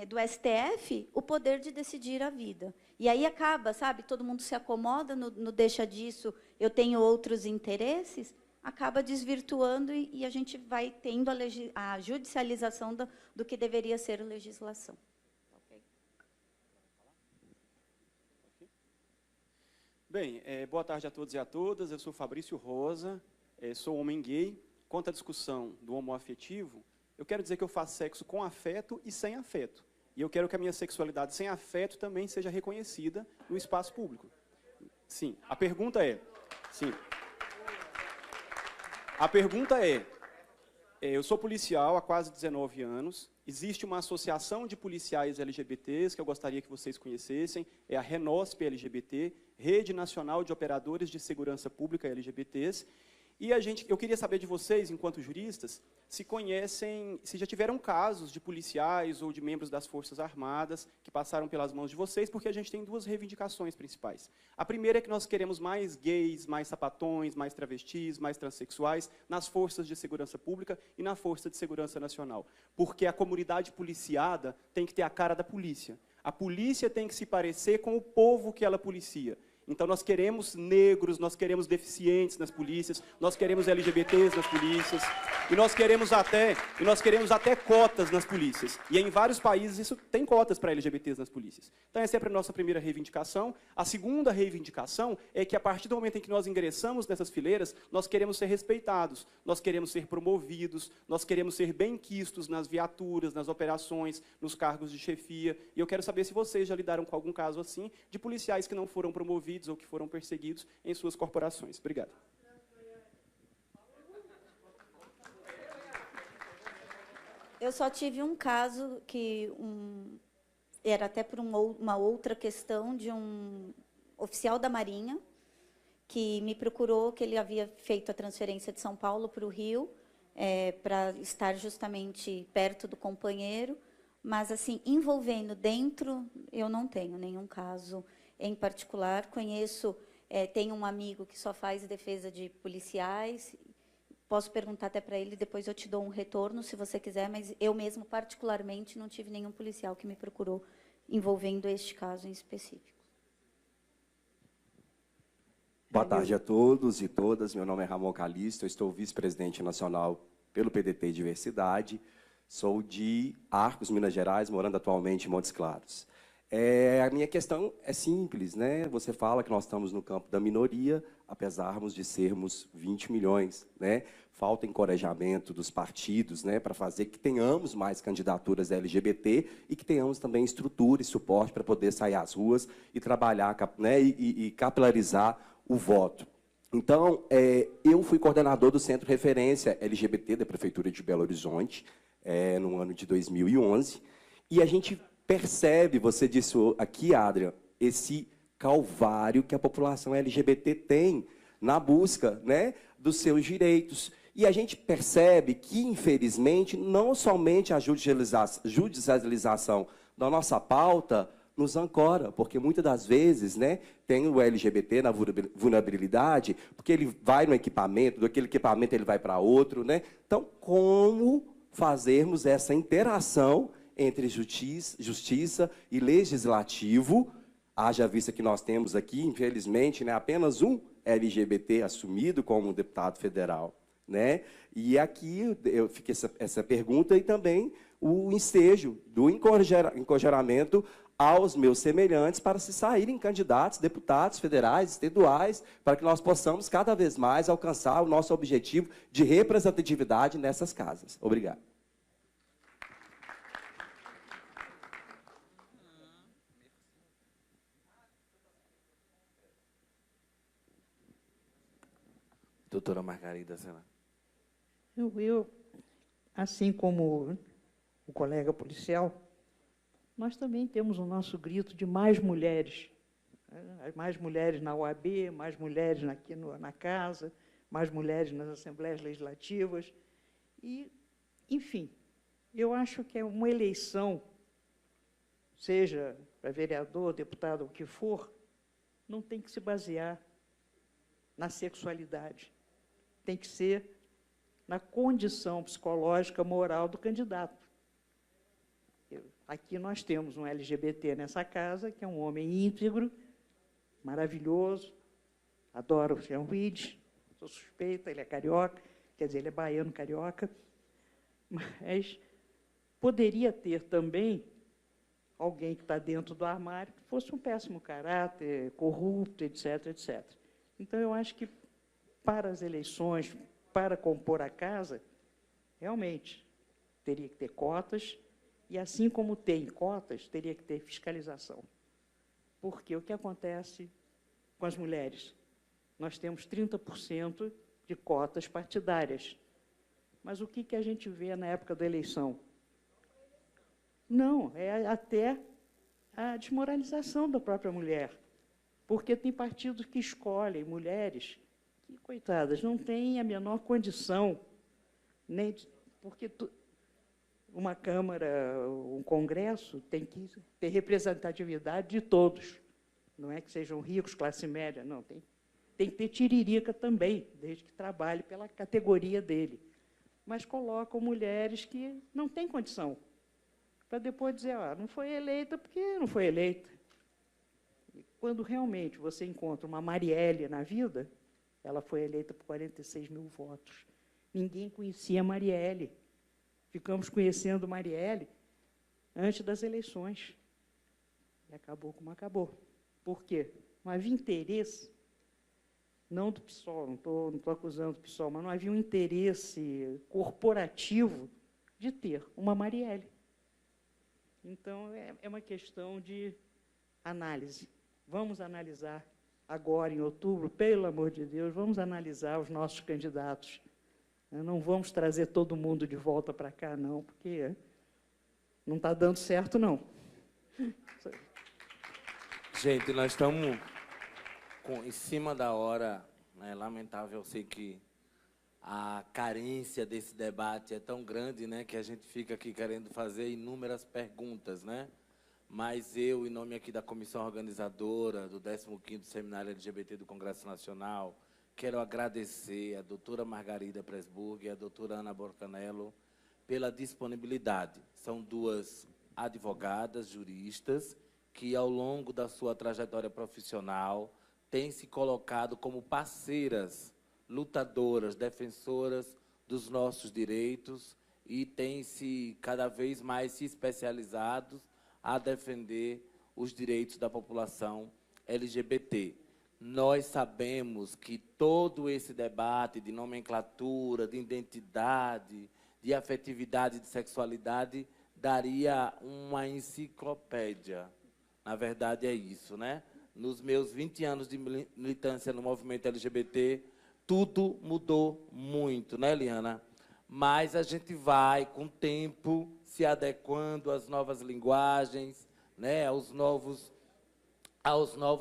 do STF, o poder de decidir a vida. E aí acaba, sabe, todo mundo se acomoda, no deixa disso, eu tenho outros interesses, acaba desvirtuando e a gente vai tendo a judicialização do que deveria ser a legislação. Bem, boa tarde a todos e a todas. Eu sou Fabrício Rosa, sou homem gay. Quanto à discussão do homoafetivo, eu quero dizer que eu faço sexo com afeto e sem afeto. E eu quero que a minha sexualidade sem afeto também seja reconhecida no espaço público. Sim, a pergunta é... Sim. A pergunta é, eu sou policial há quase 19 anos, existe uma associação de policiais LGBTs que eu gostaria que vocês conhecessem, é a RENOSP LGBT, Rede Nacional de Operadores de Segurança Pública LGBTs, e eu queria saber de vocês, enquanto juristas, se conhecem, se já tiveram casos de policiais ou de membros das Forças Armadas que passaram pelas mãos de vocês, porque a gente tem 2 reivindicações principais. A primeira é que nós queremos mais gays, mais sapatões, mais travestis, mais transexuais nas Forças de Segurança Pública e na Força de Segurança Nacional, porque a comunidade policiada tem que ter a cara da polícia. A polícia tem que se parecer com o povo que ela policia. Então, nós queremos negros, nós queremos deficientes nas polícias, nós queremos LGBTs nas polícias, e nós queremos até cotas nas polícias. E em vários países isso tem cotas para LGBTs nas polícias. Então, essa é a nossa primeira reivindicação. A segunda reivindicação é que, a partir do momento em que nós ingressamos nessas fileiras, nós queremos ser respeitados, nós queremos ser promovidos, nós queremos ser bem-quistos nas viaturas, nas operações, nos cargos de chefia. E eu quero saber se vocês já lidaram com algum caso assim, de policiais que não foram promovidos ou que foram perseguidos em suas corporações. Obrigado. Eu só tive um caso que era até por uma outra questão de um oficial da Marinha que me procurou, que ele havia feito a transferência de São Paulo para o Rio, para estar justamente perto do companheiro, mas assim, envolvendo dentro, eu não tenho nenhum caso em particular. Conheço, tenho um amigo que só faz defesa de policiais. Posso perguntar até para ele, depois eu te dou um retorno, se você quiser, mas eu mesmo, particularmente, não tive nenhum policial que me procurou envolvendo este caso em específico. Boa tarde a todos e todas. Meu nome é Ramon Calixto, eu estou vice-presidente nacional pelo PDT Diversidade. Sou de Arcos, Minas Gerais, morando atualmente em Montes Claros. A minha questão é simples, né? Você fala que nós estamos no campo da minoria, apesar de sermos 20 milhões, né? Falta encorajamento dos partidos, né, para fazer que tenhamos mais candidaturas LGBT e que tenhamos também estrutura e suporte para poder sair às ruas e trabalhar, né, e capilarizar o voto. Então, eu fui coordenador do Centro Referência LGBT da Prefeitura de Belo Horizonte, no ano de 2011, e a gente percebe, você disse aqui, Adrian, esse calvário que a população LGBT tem na busca, né, dos seus direitos. E a gente percebe que, infelizmente, não somente a judicialização da nossa pauta nos ancora, porque muitas das vezes, né, tem o LGBT na vulnerabilidade, porque ele vai no equipamento, daquele equipamento ele vai para outro, né? Então, como fazermos essa interação entre justiça e legislativo, haja vista que nós temos aqui, infelizmente, né, apenas um LGBT assumido como deputado federal, né? E aqui eu fiquei essa pergunta e também o ensejo do encorajamento aos meus semelhantes para se saírem candidatos, deputados federais, estaduais, para que nós possamos cada vez mais alcançar o nosso objetivo de representatividade nessas casas. Obrigado. Doutora Margarida Sena. Eu, assim como o colega policial, nós também temos o nosso grito de mais mulheres. Mais mulheres na OAB, mais mulheres aqui na casa, mais mulheres nas assembleias legislativas. E, enfim, eu acho que é uma eleição, seja para vereador, deputado, o que for, não tem que se basear na sexualidade. Tem que ser na condição psicológica, moral do candidato. Aqui nós temos um LGBT nessa casa, que é um homem íntegro, maravilhoso, adoro o Jean Wilde, sou suspeita, ele é carioca, quer dizer, ele é baiano carioca, mas poderia ter também alguém que está dentro do armário que fosse um péssimo caráter, corrupto, etc., etc. Então, eu acho que para as eleições, para compor a casa, realmente teria que ter cotas, e assim como tem cotas, teria que ter fiscalização. Porque o que acontece com as mulheres? Nós temos 30% de cotas partidárias. Mas o que a gente vê na época da eleição? Não, é até a desmoralização da própria mulher. Porque tem partidos que escolhem mulheres que, coitadas, não têm a menor condição, nem porque uma Câmara, um Congresso, tem que ter representatividade de todos. Não é que sejam ricos, classe média, não. Tem que ter tiririca também, desde que trabalhe pela categoria dele. Mas colocam mulheres que não têm condição, para depois dizer, não foi eleita porque não foi eleita. quando realmente você encontra uma Marielle na vida, ela foi eleita por 46 mil votos. Ninguém conhecia a Marielle. Ficamos conhecendo Marielle antes das eleições. E acabou como acabou. Por quê? Não havia interesse, não do PSOL, não estou acusando do PSOL, mas não havia um interesse corporativo de ter uma Marielle. Então, é uma questão de análise. Vamos analisar agora, em outubro, pelo amor de Deus, vamos analisar os nossos candidatos. Não vamos trazer todo mundo de volta para cá, não, porque não está dando certo, não. Gente, nós estamos em cima da hora, né? Lamentável, eu sei que a carência desse debate é tão grande, né, que a gente fica aqui querendo fazer inúmeras perguntas, né? Mas eu, em nome aqui da comissão organizadora do 15º Seminário LGBT do Congresso Nacional, quero agradecer a doutora Margarida Presburg e a doutora Ana Borcanello pela disponibilidade. São duas advogadas, juristas, que, ao longo da sua trajetória profissional, têm se colocado como parceiras, lutadoras, defensoras dos nossos direitos e têm se cada vez mais se especializado a defender os direitos da população LGBT. Nós sabemos que todo esse debate de nomenclatura, de identidade, de afetividade, de sexualidade, daria uma enciclopédia. Na verdade, é isso, né? Nos meus 20 anos de militância no movimento LGBT, tudo mudou muito, né, Liana? Mas a gente vai, com o tempo, se adequando às novas linguagens, né, aos novos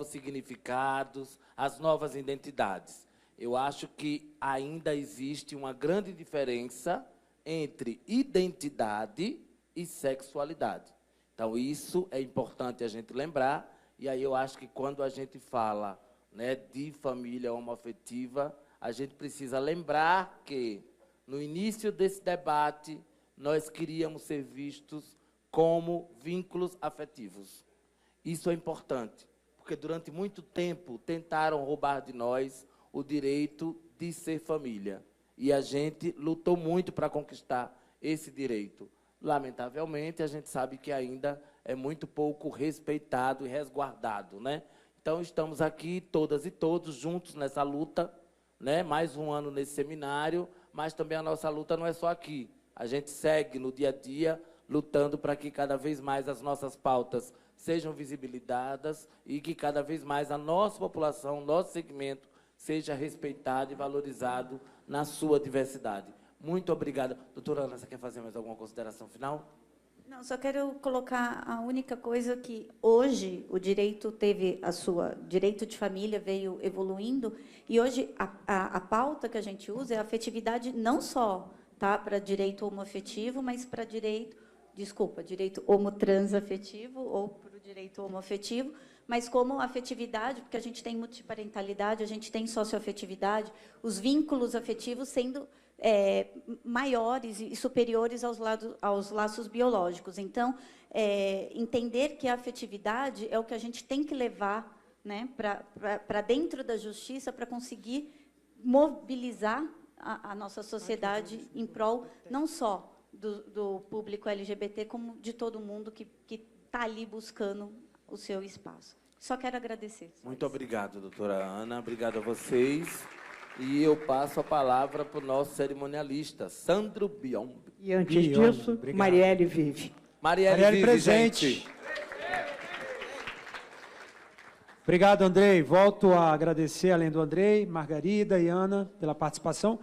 significados, às novas identidades. Eu acho que ainda existe uma grande diferença entre identidade e sexualidade. Então, isso é importante a gente lembrar, e aí eu acho que quando a gente fala, né, de família homoafetiva, a gente precisa lembrar que, no início desse debate, nós queríamos ser vistos como vínculos afetivos. Isso é importante, porque durante muito tempo tentaram roubar de nós o direito de ser família. E a gente lutou muito para conquistar esse direito. Lamentavelmente, a gente sabe que ainda é muito pouco respeitado e resguardado, né? Então, estamos aqui, todas e todos, juntos nessa luta, né? Mais um ano nesse seminário, mas também a nossa luta não é só aqui. A gente segue no dia a dia, lutando para que cada vez mais as nossas pautas sejam visibilizadas e que cada vez mais a nossa população, nosso segmento, seja respeitado e valorizado na sua diversidade. Muito obrigada. Doutora Ana, você quer fazer mais alguma consideração final? Não, só quero colocar a única coisa que hoje o direito teve direito de família veio evoluindo e hoje a pauta que a gente usa é a afetividade não só, tá, para direito homoafetivo, mas para direito homotransafetivo ou para o direito homoafetivo, mas como afetividade, porque a gente tem multiparentalidade, a gente tem socioafetividade, os vínculos afetivos sendo maiores e superiores aos laços biológicos. Então, entender que a afetividade é o que a gente tem que levar, né, para dentro da justiça para conseguir mobilizar a nossa sociedade em prol não só do público LGBT, como de todo mundo que está ali buscando o seu espaço. Só quero agradecer. Muito obrigado, doutora Ana. Obrigado a vocês. E eu passo a palavra para o nosso cerimonialista, Sandro Biombo. E antes disso, obrigado. Marielle Vive. Marielle Vive, presente. Gente. Obrigado, Andrei. Volto a agradecer, além do Andrei, Margarida e Ana, pela participação.